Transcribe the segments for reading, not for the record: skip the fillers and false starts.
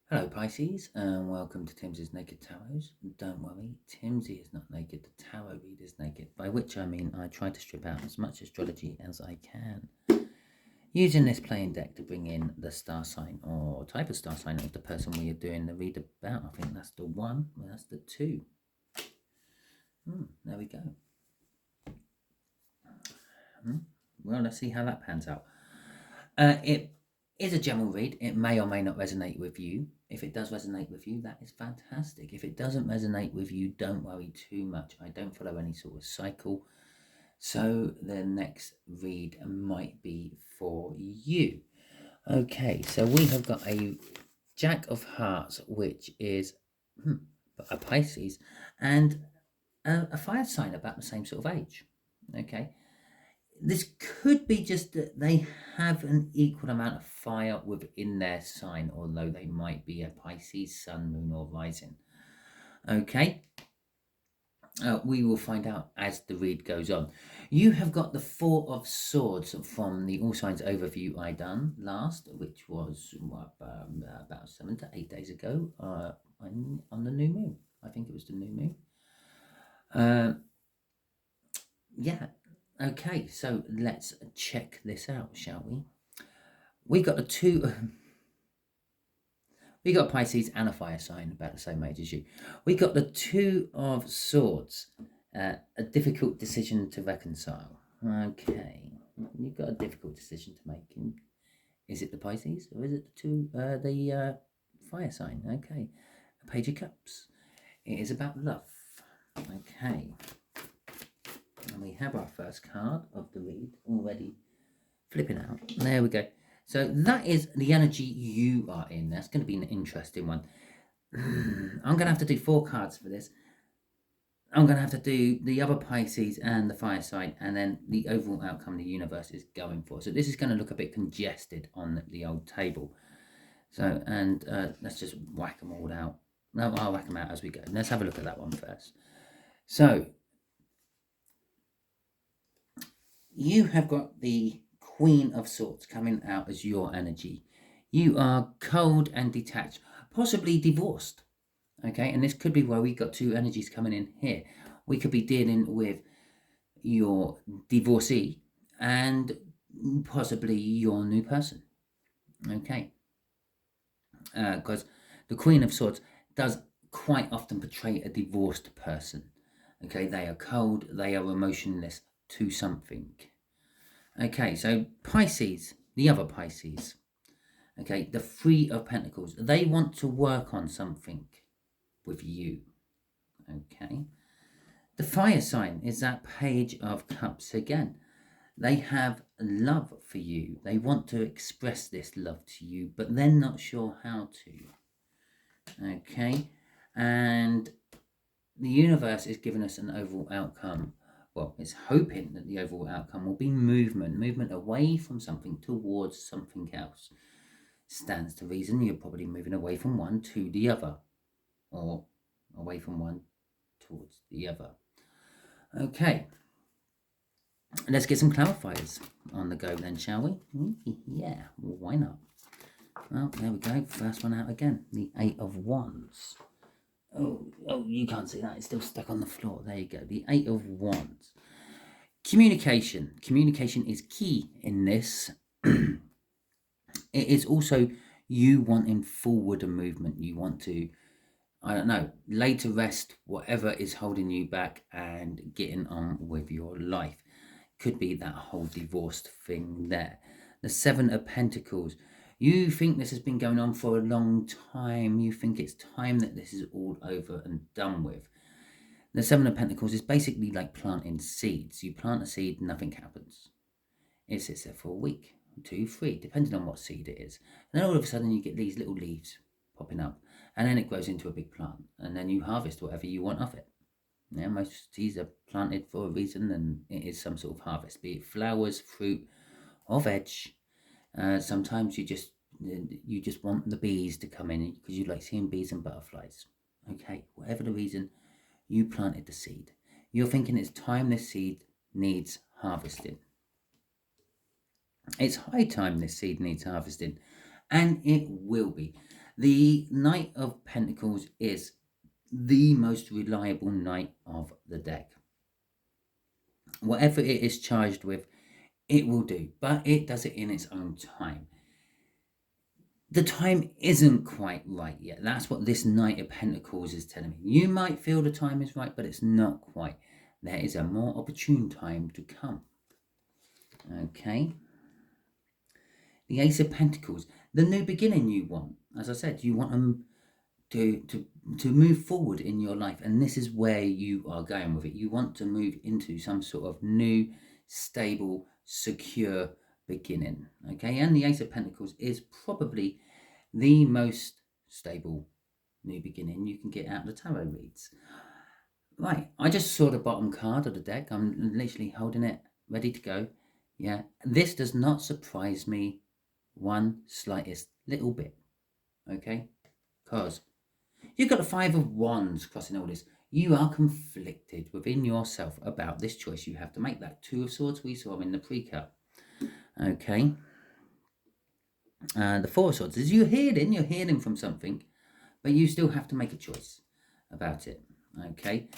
Hello Pisces and welcome to Timsy's Naked Tarot. Don't worry, Timsy is not naked, the tarot reader is naked, by which I mean I try to strip out as much astrology as I can, using this playing deck to bring in the star sign or type of star sign of the person we are doing the read about. I think that's the one, well, that's the two. There we go. Well, let's see how that pans out. It is a general read. It may or may not resonate with you. If it does resonate with you, that is fantastic. If it doesn't resonate with you, don't worry too much. I don't follow any sort of cycle. So the next read might be for you. Okay, so we have got a Jack of Hearts, which is a Pisces, and a fire sign about the same sort of age. Okay, this could be just that they have an equal amount of fire within their sign, although they might be a Pisces, Sun, Moon, or Rising. Okay, we will find out as the read goes on. You have got the Four of Swords from the All Signs overview I done last, which was about 7 to 8 days ago on the new moon. I think it was the new moon. Yeah. Okay, so let's check this out, shall we? We got the two. We got Pisces and a fire sign about the same age as you. We got the Two of Swords, a difficult decision to reconcile. Okay, you've got a difficult decision to make. Is it the Pisces or is it the fire sign? Okay, a Page of Cups. It is about love. Okay, and we have our first card of the read already flipping out. There we go. So that is the energy you are in. That's going to be an interesting one. I'm going to have to do 4 cards for this. I'm going to have to do the other Pisces and the fire sign, and then the overall outcome the universe is going for. So this is going to look a bit congested on the old table. So, and let's just whack them all out. No, I'll whack them out as we go. Let's have a look at that one first. So, you have got the Queen of Swords coming out as your energy. You are cold and detached, possibly divorced. Okay, and this could be where we got 2 energies coming in here. We could be dealing with your divorcee and possibly your new person. Okay, because the Queen of Swords does quite often portray a divorced person. Okay, they are cold, they are emotionless to something. Okay, so Pisces, the other Pisces. Okay, the Three of Pentacles. They want to work on something with you. Okay. The fire sign is that Page of Cups again. They have love for you. They want to express this love to you, but they're not sure how to. Okay. And the universe is giving us an overall outcome. Well, it's hoping that the overall outcome will be movement away from something towards something else. Stands to reason you're probably moving away from one to the other, or away from one towards the other. Okay, let's get some clarifiers on the go then, shall we? Yeah, why not? Well, there we go. First one out again. The Eight of Wands. Oh, you can't see that. It's still stuck on the floor. There you go. The Eight of Wands. Communication. Communication is key in this. It is also you wanting forward a movement. You want to, I don't know, lay to rest whatever is holding you back and getting on with your life. Could be that whole divorced thing there. The Seven of Pentacles. You think this has been going on for a long time. You think it's time that this is all over and done with. The Seven of Pentacles is basically like planting seeds. You plant a seed, nothing happens. It sits there for a week, 2, 3, depending on what seed it is. And then all of a sudden you get these little leaves popping up. And then it grows into a big plant. And then you harvest whatever you want of it. Yeah, most seeds are planted for a reason, and it is some sort of harvest, be it flowers, fruit, or veg. Sometimes you just want the bees to come in because you like seeing bees and butterflies. Okay, whatever the reason, you planted the seed. You're thinking it's time this seed needs harvesting. It's high time this seed needs harvesting, and it will be. The Knight of Pentacles is the most reliable knight of the deck. Whatever it is charged with, it will do, but it does it in its own time. The time isn't quite right yet. That's what this Knight of Pentacles is telling me. You might feel the time is right, but it's not quite. There is a more opportune time to come. Okay. The Ace of Pentacles, the new beginning you want. As I said, you want them to move forward in your life, and this is where you are going with it. You want to move into some sort of new, stable, secure beginning. Okay, and the Ace of Pentacles is probably the most stable new beginning you can get out of the tarot reads. Right, I just saw the bottom card of the deck. I'm literally holding it ready to go. Yeah, this does not surprise me one slightest little bit. Okay, because you've got the Five of Wands crossing all this. You are conflicted within yourself about this choice you have to make. That Two of Swords we saw in the pre-cut. Okay. The Four of Swords is you're hearing from something, but you still have to make a choice about it. Okay.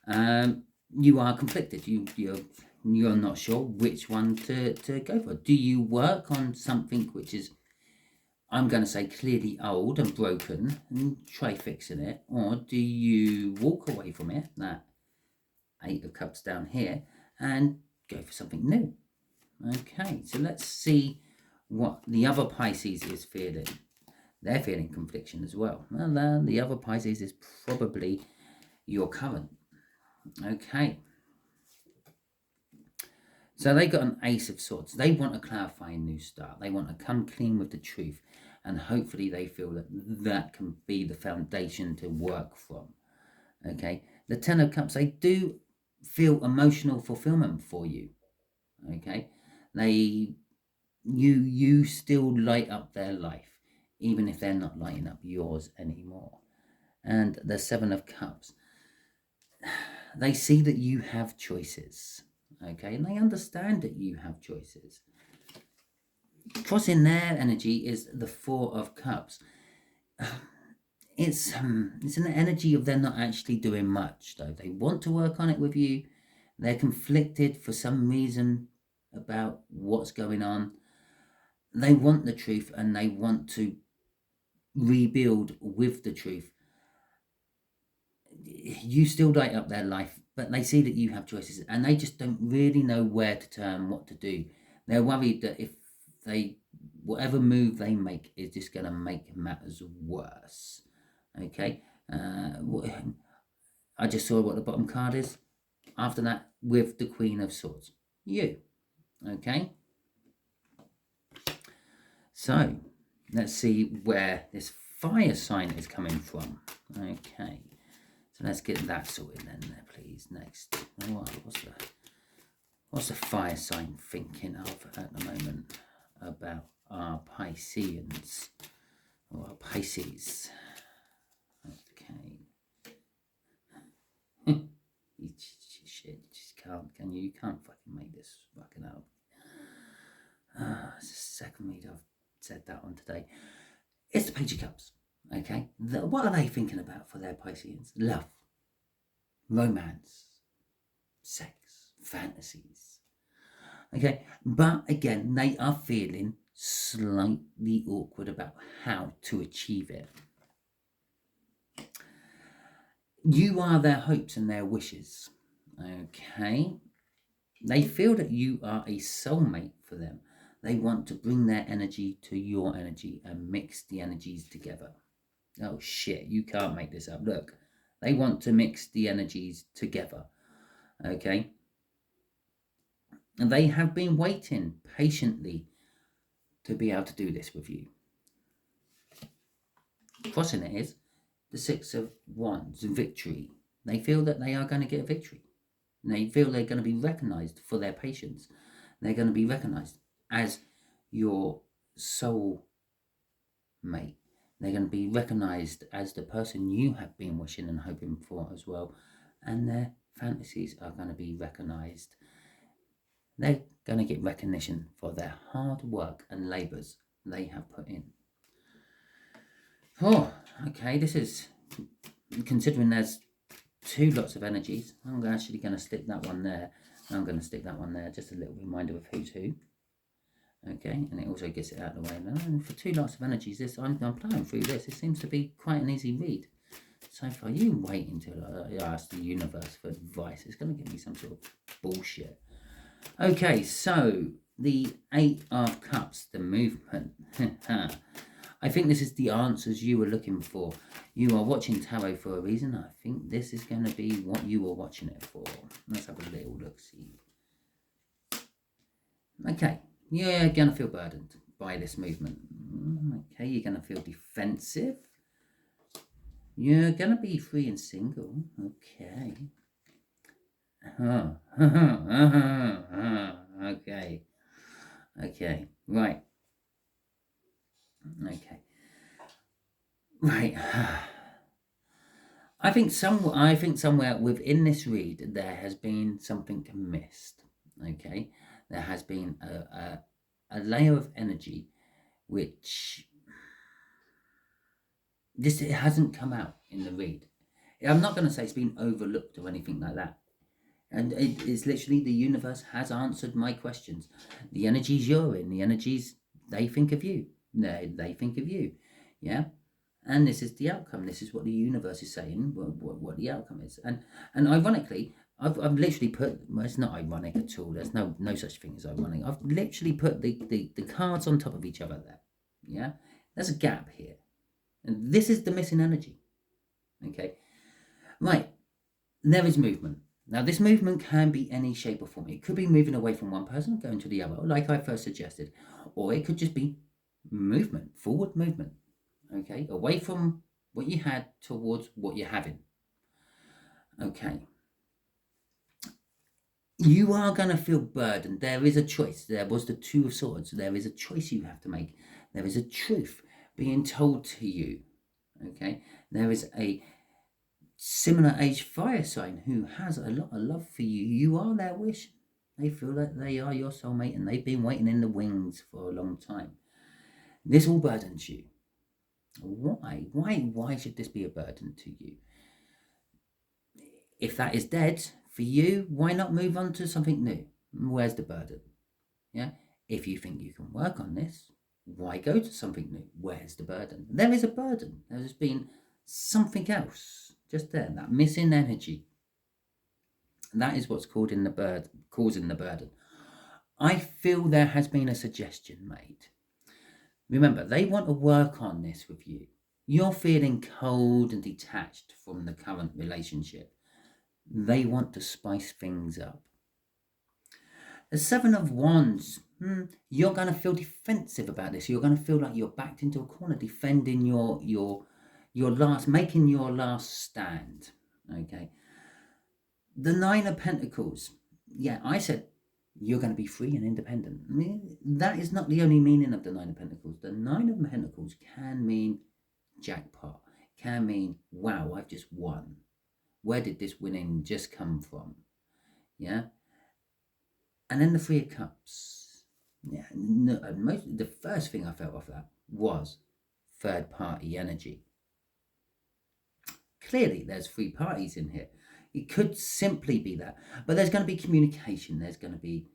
You are conflicted. You're not sure which one to go for. Do you work on something which is, I'm going to say, clearly old and broken and try fixing it? Or do you walk away from it, that Eight of Cups down here, and go for something new? Okay, so let's see what the other Pisces is feeling. They're feeling confliction as well. Well, the other Pisces is probably your current. Okay. So they got an Ace of Swords. They want a clarifying new start. They want to come clean with the truth. And hopefully they feel that that can be the foundation to work from. Okay. The Ten of Cups, they do feel emotional fulfillment for you. Okay. You still light up their life, even if they're not lighting up yours anymore. And the Seven of Cups, they see that you have choices. Okay, and they understand that you have choices. Crossing their energy is the Four of Cups. It's an energy of they're not actually doing much, though. They want to work on it with you. They're conflicted for some reason about what's going on. They want the truth and they want to rebuild with the truth. You still light up their life, but they see that you have choices and they just don't really know where to turn, what to do. They're worried that if whatever move they make is just going to make matters worse. Okay. I just saw what the bottom card is. After that, with the Queen of Swords. You. Okay. So, let's see where this fire sign is coming from. Okay. So let's get that sorted then, please. Next, what's the fire sign thinking of at the moment about our Pisceans or our Pisces? Okay. Shit, you just can't, can you? You can't fucking make this fucking up. It's the second read I've said that on today. It's the Page of Cups. Okay, what are they thinking about for their Pisceans? Love, romance, sex, fantasies. Okay, but again, they are feeling slightly awkward about how to achieve it. You are their hopes and their wishes. Okay, they feel that you are a soulmate for them. They want to bring their energy to your energy and mix the energies together. Oh shit, you can't make this up. Look, they want to mix the energies together. Okay. And they have been waiting patiently to be able to do this with you. Crossing it is the Six of Wands, victory. They feel that they are going to get a victory. And they feel they're going to be recognized for their patience. They're going to be recognized as your soul mate. They're going to be recognized as the person you have been wishing and hoping for as well. And their fantasies are going to be recognized. They're going to get recognition for their hard work and labours they have put in. Oh, okay, this is, considering there's two lots of energies, I'm actually going to stick that one there. I'm going to stick that one there, just a little reminder of who's who. Okay, and it also gets it out of the way now. And for two lots of energies, this I'm playing through this. It seems to be quite an easy read. So far, you wait until I ask the universe for advice. It's going to give me some sort of bullshit. Okay, so the Eight of Cups, the movement. I think this is the answers you were looking for. You are watching tarot for a reason. I think this is going to be what you were watching it for. Let's have a little look-see. Okay, you're going to feel burdened by this movement. Okay, you're going to feel defensive. You're going to be free and single. Okay. Okay. Okay. Right. Okay. Right. I think somewhere within this read there has been something missed. Okay. There has been a layer of energy which it hasn't come out in the read. I'm not going to say it's been overlooked or anything like that. And it's literally the universe has answered my questions. The energies you're in, the energies they think of you. They think of you. Yeah? And this is the outcome. This is what the universe is saying, what the outcome is. And ironically, I've literally put, well, it's not ironic at all. There's no such thing as ironic. I've literally put the cards on top of each other there. Yeah? There's a gap here. And this is the missing energy. Okay? Right. There is movement. Now, this movement can be any shape or form. It could be moving away from one person, going to the other, like I first suggested. Or it could just be movement, forward movement. Okay? Away from what you had towards what you're having. Okay. You are going to feel burdened. There is a choice. There was the Two of Swords. There is a choice you have to make. There is a truth being told to you. Okay? There is a similar age fire sign who has a lot of love for you. You are their wish. They feel that they are your soulmate and they've been waiting in the wings for a long time. This all burdens you. Why should this be a burden to you? If that is dead for you, why not move on to something new? Where's the burden? Yeah. If you think you can work on this, why go to something new? Where's the burden? There is a burden. There's been something else just there, that missing energy. That is what's causing the burden. I feel there has been a suggestion made. Remember, they want to work on this with you. You're feeling cold and detached from the current relationship. They want to spice things up. The Seven of Wands, you're going to feel defensive about this. You're going to feel like you're backed into a corner, defending making your last stand. Okay. The Nine of Pentacles. Yeah, I said you're going to be free and independent. I mean, that is not the only meaning of the Nine of Pentacles. The Nine of Pentacles can mean jackpot. Can mean, wow, I've just won. Where did this winning just come from? Yeah. And then the Three of Cups. Yeah. The first thing I felt off that was third party energy. Clearly, there's three parties in here. It could simply be that. But there's going to be communication. There's going to be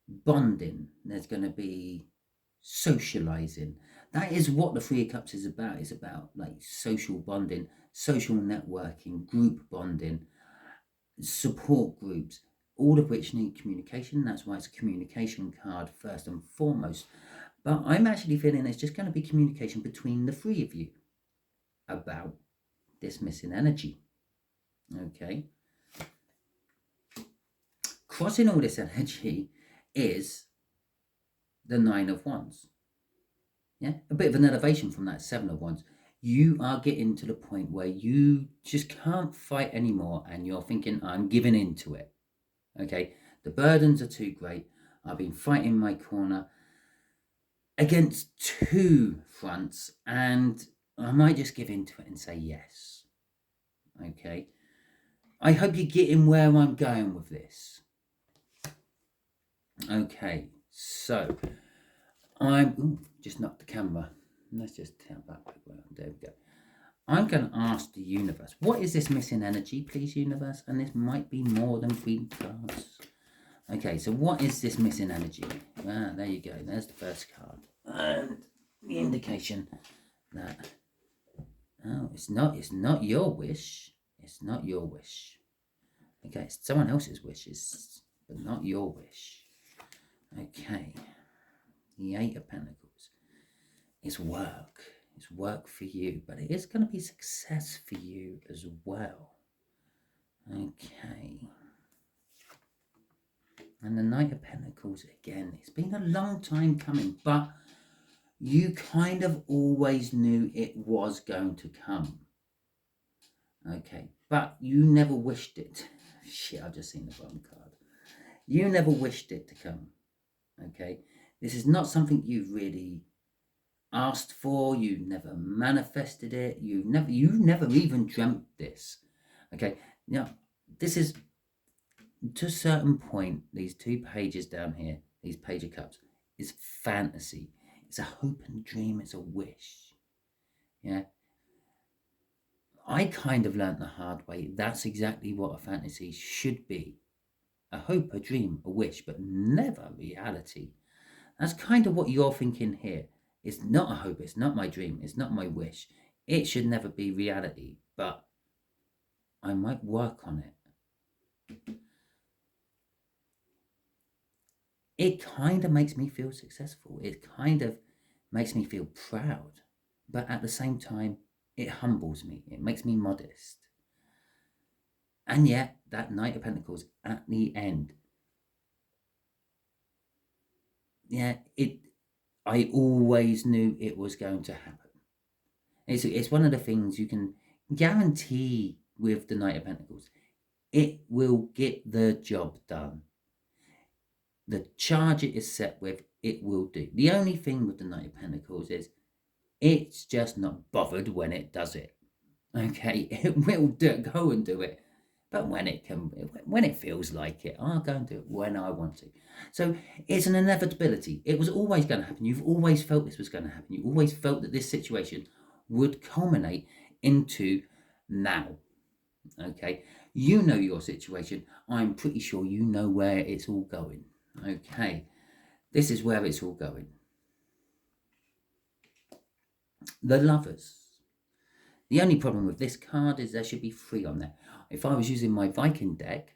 bonding. There's going to be socializing. That is what the Three of Cups is about. It's about like social bonding, social networking, group bonding, support groups, all of which need communication. That's why it's a communication card first and foremost. But I'm actually feeling it's just going to be communication between the three of you about this missing energy. Okay. Crossing all this energy is the Nine of Wands. Yeah, a bit of an elevation from that Seven of Wands. You are getting to the point where you just can't fight anymore and you're thinking, I'm giving in to it. Okay, the burdens are too great. I've been fighting my corner against two fronts and I might just give in to it and say yes. Okay. I hope you're getting where I'm going with this. Okay, so I'm just knocked the camera. Let's just tap that background. There we go. I'm going to ask the universe, what is this missing energy, please, universe? And this might be more than 3 cards. Okay, so what is this missing energy? Ah, there you go. There's the first card. And the indication that, oh, it's not your wish. It's not your wish. Okay, it's someone else's wishes, but not your wish. Okay, the 8 of Pentacles. It's work. It's work for you, but it is going to be success for you as well. Okay. And the Knight of Pentacles again. It's been a long time coming, but you kind of always knew it was going to come. Okay, but you never wished it. Shit, I've just seen the wrong card. You never wished it to come. Okay, this is not something you've really asked for. You never manifested it. You never even dreamt this. Okay, now this is, to a certain point, these 2 pages down here, these Page of Cups, is fantasy. It's a hope and dream. It's a wish. Yeah. I kind of learnt the hard way. That's exactly what a fantasy should be. A hope, a dream, a wish, but never reality. That's kind of what you're thinking here. It's not a hope. It's not my dream. It's not my wish. It should never be reality, but I might work on it. It kind of makes me feel successful. It kind of makes me feel proud, but at the same time, it humbles me. It makes me modest. And yet, that Knight of Pentacles at the end, yeah, I always knew it was going to happen. It's one of the things you can guarantee with the Knight of Pentacles. It will get the job done. The charge it is set with, it will do. The only thing with the Knight of Pentacles is it's just not bothered when it does it. Okay, it will go and do it. But when it feels like it, I'll go and do it when I want to. So it's an inevitability. It was always going to happen. You've always felt this was going to happen. You always felt that this situation would culminate into now. Okay, you know your situation. I'm pretty sure you know where it's all going. Okay, this is where it's all going. The Lovers. The only problem with this card is there should be 3 on there. If I was using my Viking deck,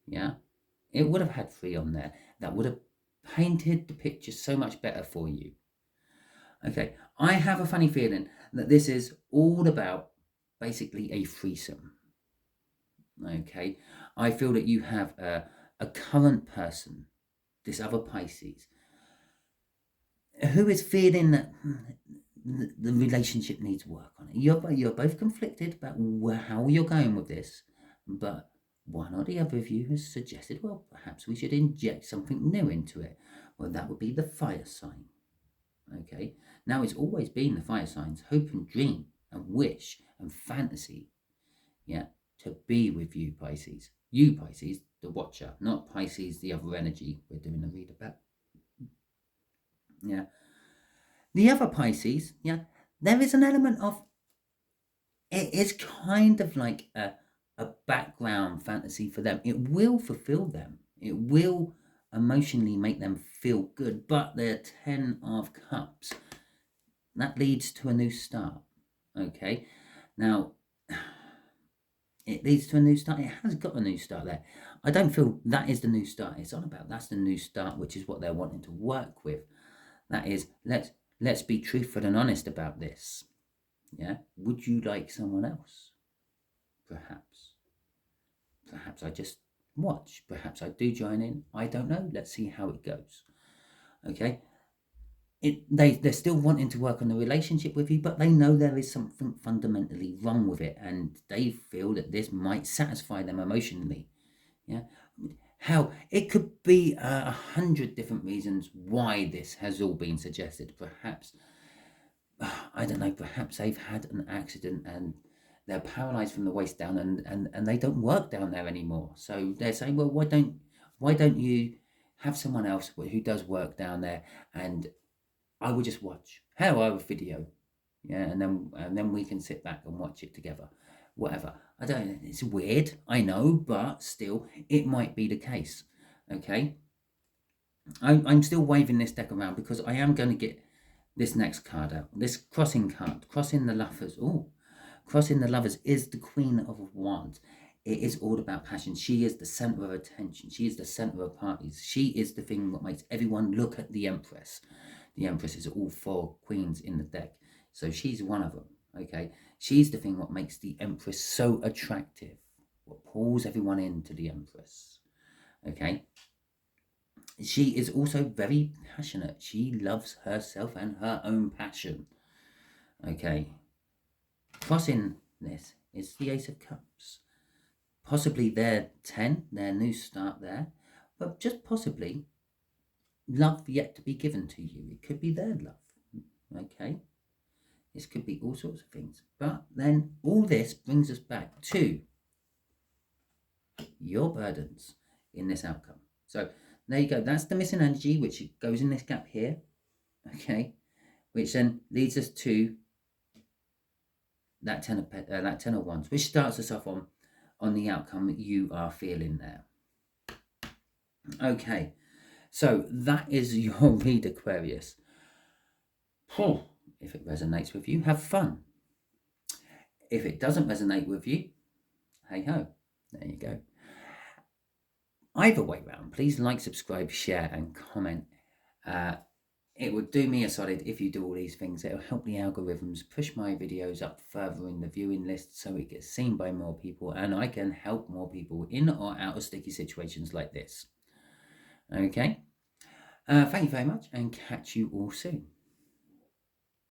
yeah, it would have had 3 on there. That would have painted the picture so much better for you. Okay, I have a funny feeling that this is all about basically a threesome. Okay, I feel that you have a current person, this other Pisces, who is feeling that the relationship needs work on it. You're both conflicted about how you're going with this, but one or the other of you has suggested, well, perhaps we should inject something new into it. Well, that would be the fire sign. Okay, now it's always been the fire signs, hope and dream and wish and fantasy, yeah, to be with you, Pisces. You, Pisces, the watcher, not Pisces, the other energy we're doing a read about. Yeah. The other Pisces, yeah, there is an element of, it is kind of like a background fantasy for them. It will fulfill them. It will emotionally make them feel good, but they're 10 of Cups. That leads to a new start. Okay, now it leads to a new start. It has got a new start there. I don't feel that is the new start. It's on about that's the new start, which is what they're wanting to work with. That is, let's be truthful and honest about this. Yeah, would you like someone else? Perhaps I just watch. Perhaps I do join in. I don't know. Let's see how it goes. Okay. They're still wanting to work on the relationship with you, but they know there is something fundamentally wrong with it, and they feel that this might satisfy them emotionally. Yeah, how it could be 100 different reasons why this has all been suggested. Perhaps I don't know. Perhaps they've had an accident and they're paralyzed from the waist down, and they don't work down there anymore. So they're saying, well, why don't you have someone else who does work down there, and I will just watch. Hello, I have a video. Yeah, and then we can sit back and watch it together. Whatever. I don't know. It's weird, I know, but still, it might be the case. Okay. I'm still waving this deck around because I am going to get this next card out. This crossing card, crossing the lovers. Oh, crossing the lovers is the Queen of Wands. It is all about passion. She is the center of attention. She is the center of parties. She is the thing that makes everyone look at the Empress. The Empress is all 4 queens in the deck. So she's one of them, okay? She's the thing what makes the Empress so attractive. What pulls everyone into the Empress, okay? She is also very passionate. She loves herself and her own passion, okay? Crossing this is the Ace of Cups. Possibly their 10, their new start there, but just possibly love yet to be given to you. It could be their love, okay? This could be all sorts of things. But then all this brings us back to your burdens in this outcome. So there you go. That's the missing energy, which goes in this gap here, okay? Which then leads us to that 10 of Wands, which starts us off on the outcome that you are feeling there. Okay, so that is your read, Aquarius. If it resonates with you, have fun. If it doesn't resonate with you, hey ho, there you go. Either way round, please like, subscribe, share and comment. It would do me a solid if you do all these things. It'll help the algorithms push my videos up further in the viewing list so it gets seen by more people and I can help more people in or out of sticky situations like this. Okay, thank you very much and catch you all soon.